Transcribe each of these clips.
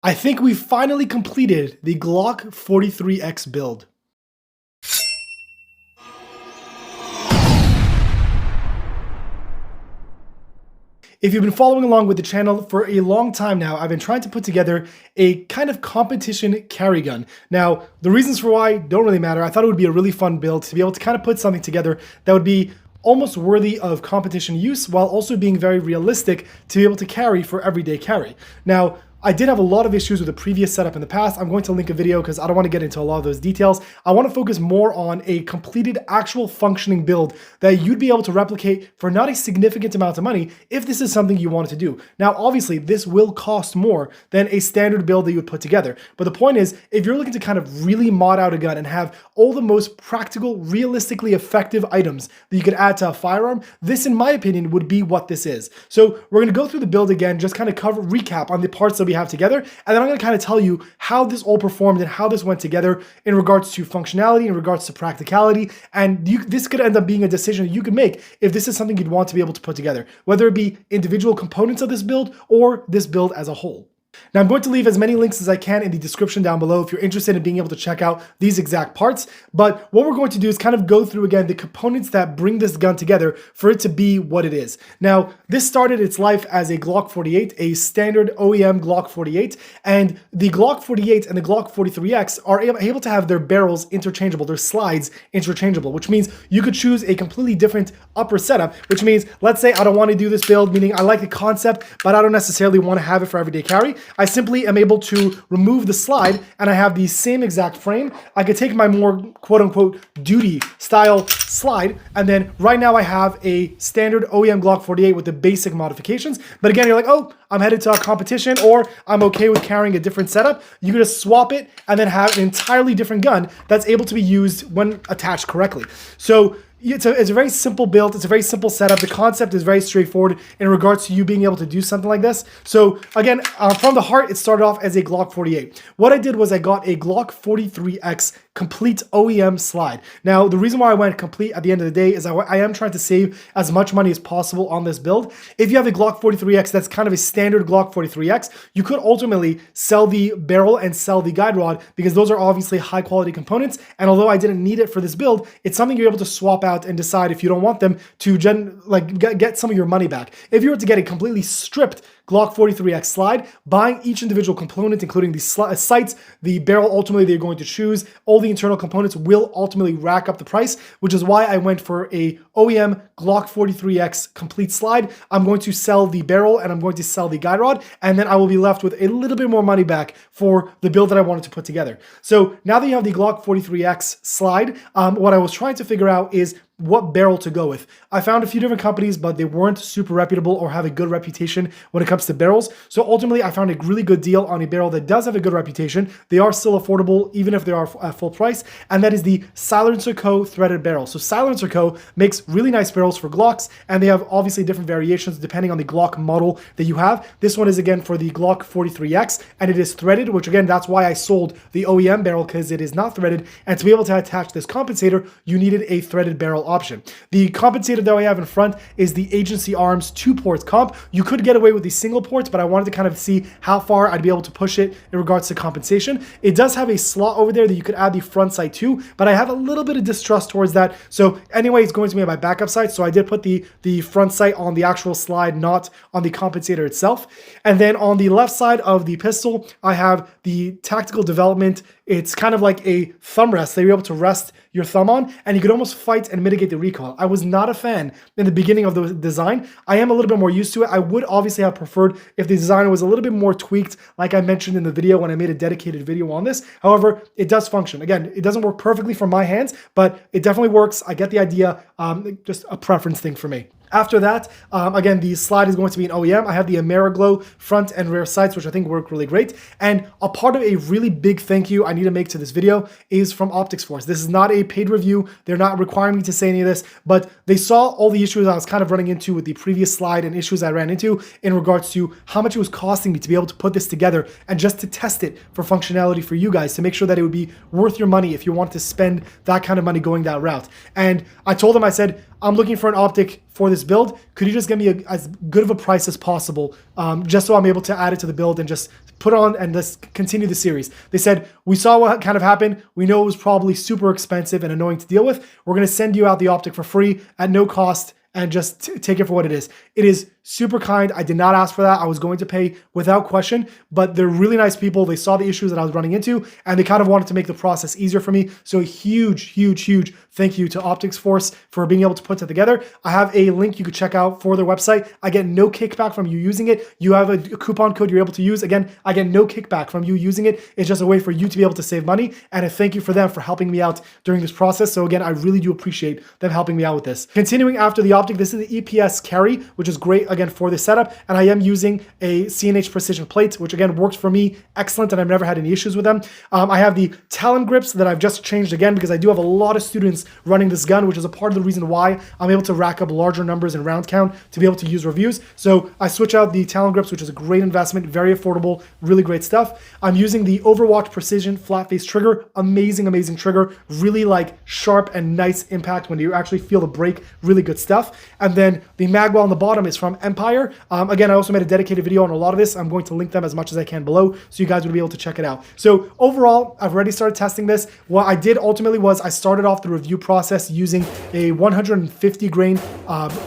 I think we finally completed the Glock 43X build. If you've been following along with the channel for a long time now, I've been trying to put together a kind of competition carry gun. Now, the reasons for why don't really matter. I thought it would be a really fun build to be able to kind of put something together that would be almost worthy of competition use while also being very realistic to be able to carry for everyday carry. Now, I did have a lot of issues with the previous setup in the past. I'm going to link a video because I don't want to get into a lot of those details. I want to focus more on a completed actual functioning build that you'd be able to replicate for not a significant amount of money if this is something you wanted to do. Now, obviously, this will cost more than a standard build that you would put together. But the point is, if you're looking to kind of really mod out a gun and have all the most practical, realistically effective items that you could add to a firearm, this, in my opinion, would be what this is. So we're going to go through the build again, just kind of recap on the parts that we have together, and then I'm going to kind of tell you how this all performed and how this went together in regards to functionality, in regards to practicality, and this could end up being a decision you could make if this is something you'd want to be able to put together, whether it be individual components of this build or this build as a whole. Now, I'm going to leave as many links as I can in the description down below if you're interested in being able to check out these exact parts. But what we're going to do is kind of go through again the components that bring this gun together for it to be what it is. Now, this started its life as a Glock 48, a standard OEM Glock 48, and the Glock 48 and the Glock 43X are able to have their barrels interchangeable, their slides interchangeable, which means you could choose a completely different upper setup, which means, let's say I don't want to do this build, meaning I like the concept, but I don't necessarily want to have it for everyday carry. I simply am able to remove the slide and I have the same exact frame. I could take my more quote-unquote duty style slide, and then right now I have a standard OEM Glock 48 with the basic modifications. But again, you're like, oh, I'm headed to a competition or I'm okay with carrying a different setup. You can just swap it and then have an entirely different gun that's able to be used when attached correctly. So it's a very simple build. It's a very simple setup. The concept is very straightforward in regards to you being able to do something like this. So again, from the heart, it started off as a Glock 48. What I did was I got a Glock 43X complete OEM slide. Now, the reason why I went complete at the end of the day is I am trying to save as much money as possible on this build. If you have a Glock 43X, that's kind of a standard Glock 43X, you could ultimately sell the barrel and sell the guide rod because those are obviously high quality components. And although I didn't need it for this build, it's something you're able to swap out and decide if you don't want them to get some of your money back. If you were to get a completely stripped Glock 43X slide, buying each individual component, including the sights, the barrel ultimately they're going to choose, all the internal components will ultimately rack up the price, which is why I went for a OEM Glock 43X complete slide. I'm going to sell the barrel and I'm going to sell the guide rod, and then I will be left with a little bit more money back for the build that I wanted to put together. So now that you have the Glock 43X slide, what I was trying to figure out is what barrel to go with. I found a few different companies, but they weren't super reputable or have a good reputation when it comes to barrels. So ultimately, I found a really good deal on a barrel that does have a good reputation. They are still affordable, even if they are at full price, and that is the Silencer Co. threaded barrel. So Silencer Co. makes really nice barrels for Glocks, and they have obviously different variations depending on the Glock model that you have. This one is again for the Glock 43X, and it is threaded, which again, that's why I sold the OEM barrel, because it is not threaded, and to be able to attach this compensator, you needed a threaded barrel option. The compensator that I have in front is the Agency Arms 2-port comp. You could get away with the single ports, but I wanted to kind of see how far I'd be able to push it in regards to compensation. It does have a slot over there that you could add the front sight to, but I have a little bit of distrust towards that. So anyway, it's going to be my backup sight. So I did put the front sight on the actual slide, not on the compensator itself. And then on the left side of the pistol, I have the tactical development. It's kind of like a thumb rest that you're able to rest your thumb on, and you could almost fight and mitigate the recoil. I was not a fan in the beginning of the design. I am a little bit more used to it. I would obviously have preferred if the design was a little bit more tweaked, like I mentioned in the video when I made a dedicated video on this. However, it does function. Again, it doesn't work perfectly for my hands, but it definitely works. I get the idea, just a preference thing for me. After that, again, the slide is going to be an OEM. I have the AmeriGlow front and rear sights, which I think work really great. And a part of a really big thank you I need to make to this video is from Optics Force. This is not a paid review. They're not requiring me to say any of this, but they saw all the issues I was kind of running into with the previous slide and issues I ran into in regards to how much it was costing me to be able to put this together and just to test it for functionality for you guys to make sure that it would be worth your money if you want to spend that kind of money going that route. And I told them, I said, I'm looking for an optic for this build. Could you just give me as good of a price as possible, just so I'm able to add it to the build and just put on and just continue the series? They said, we saw what kind of happened. We know it was probably super expensive and annoying to deal with. We're going to send you out the optic for free at no cost and just take it for what it is. It is super kind. I did not ask for that. I was going to pay without question, but they're really nice people. They saw the issues that I was running into and they kind of wanted to make the process easier for me. So a huge thank you to Optics Force for being able to put that together. I have a link you could check out for their website. I get no kickback from you using it. You have a coupon code you're able to use. Again, I get no kickback from you using it. It's just a way for you to be able to save money, and a thank you for them for helping me out during this process. So again, I really do appreciate them helping me out with this. Continuing after the optic, this is the EPS carry, which is great again for this setup, and I am using a CNH precision plate, which again works for me excellent, and I've never had any issues with them. I have the Talon grips that I've just changed again because I do have a lot of students running this gun, which is a part of the reason why I'm able to rack up larger numbers in round count to be able to use reviews. So I switch out the Talon grips, which is a great investment, very affordable, really great stuff. I'm using the Overwatch Precision flat face trigger, amazing trigger, really like sharp and nice impact when you actually feel the break, really good stuff. And then the magwell on the bottom is from Empire. Again, I also made a dedicated video on a lot of this. I'm going to link them as much as I can below so you guys will be able to check it out. So overall, I've already started testing this. What I did ultimately was I started off the review process using a 150 grain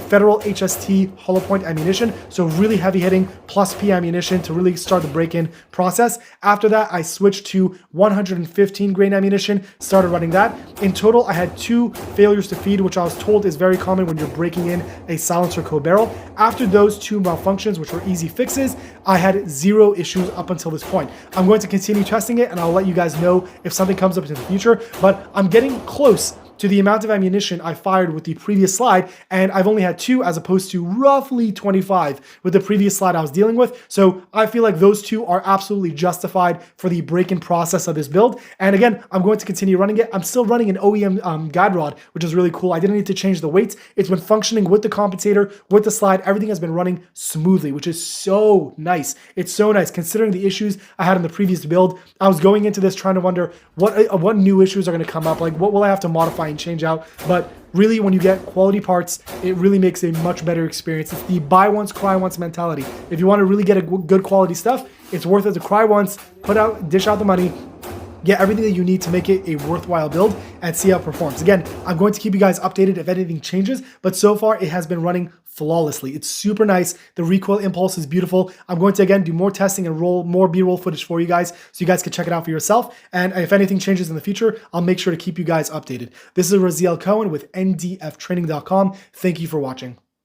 Federal HST hollow point ammunition. So really heavy hitting plus P ammunition to really start the break-in process. After that, I switched to 115 grain ammunition, started running that. In total, I had 2 failures to feed, which I was told is very common when you're breaking in a silencer code barrel. After those 2 malfunctions, which were easy fixes, I had 0 issues up until this point. I'm going to continue testing it and I'll let you guys know if something comes up in the future, but I'm getting close to the amount of ammunition I fired with the previous slide, and I've only had 2 as opposed to roughly 25 with the previous slide I was dealing with. So I feel like those 2 are absolutely justified for the break-in process of this build. And again, I'm going to continue running it. I'm still running an OEM guide rod, which is really cool. I didn't need to change the weights. It's been functioning with the compensator, with the slide. Everything has been running smoothly, which is so nice. It's so nice considering the issues I had in the previous build. I was going into this trying to wonder what new issues are going to come up. Like, what will I have to modify and change out? But really, when you get quality parts, it really makes a much better experience. It's the buy once, cry once mentality. If you want to really get a good quality stuff, it's worth it to cry once, dish out the money, get everything that you need to make it a worthwhile build and see how it performs. Again, I'm going to keep you guys updated if anything changes, but so far it has been running flawlessly. It's super nice. The recoil impulse is beautiful. I'm going to again do more testing and roll more B-roll footage for you guys so you guys can check it out for yourself. And if anything changes in the future, I'll make sure to keep you guys updated. This is Raziel Cohen with ndftraining.com. Thank you for watching.